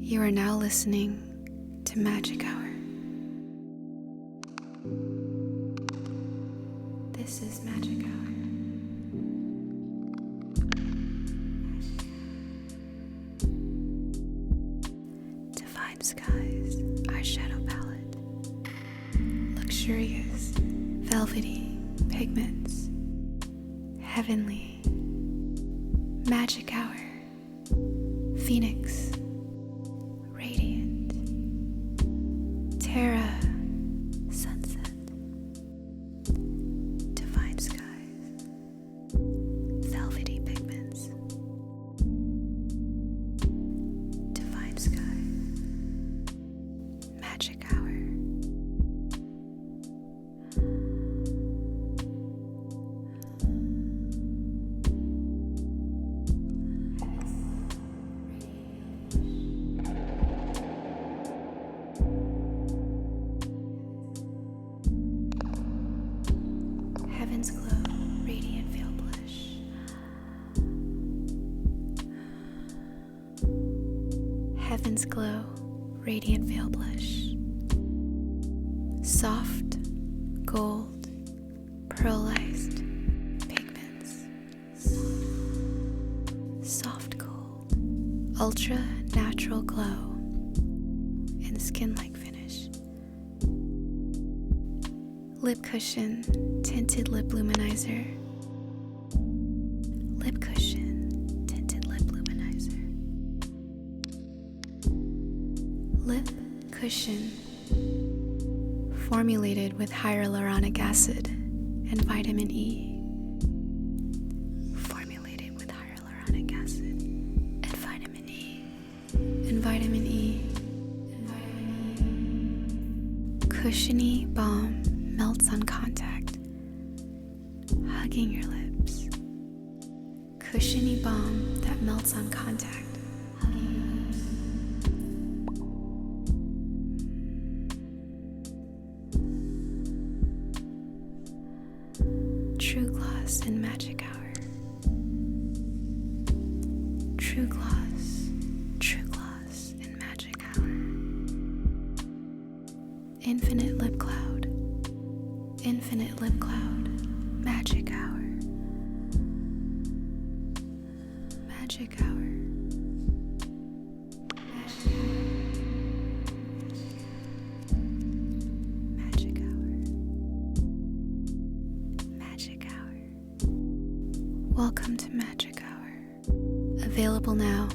You are now listening to Magic Hour. This is Magic Hour. Divine Skies Eyeshadow Palette. Luxurious, velvety pigments. Heavenly. Magic Hour. Phoenix. Radiant. Terra. Sunset. Divine Skies. Velvety pigments. Divine Skies. Magic Hour. Heaven's Glow Radiant Veil Blush. Heaven's Glow Radiant Veil Blush. Soft, gold, pearlized pigments. Soft gold, ultra natural glow, and skin-like finish. Lip Cushion Tinted Lip Luminizer. Lip Cushion Tinted Lip Luminizer. Lip Cushion formulated with hyaluronic acid and vitamin E. Formulated with hyaluronic acid and vitamin E. And vitamin E. And vitamin E. Cushiony balm melts on contact, hugging your lips. Cushiony balm that melts on contact, hugging your lips. True Gloss in Magic Hour. True Gloss in Magic Hour. Infinite Lip Cloud. Infinite Lip Cloud, Magic Hour. Magic Hour. Magic Hour. Magic Hour. Magic Hour. Welcome to Magic Hour. Available now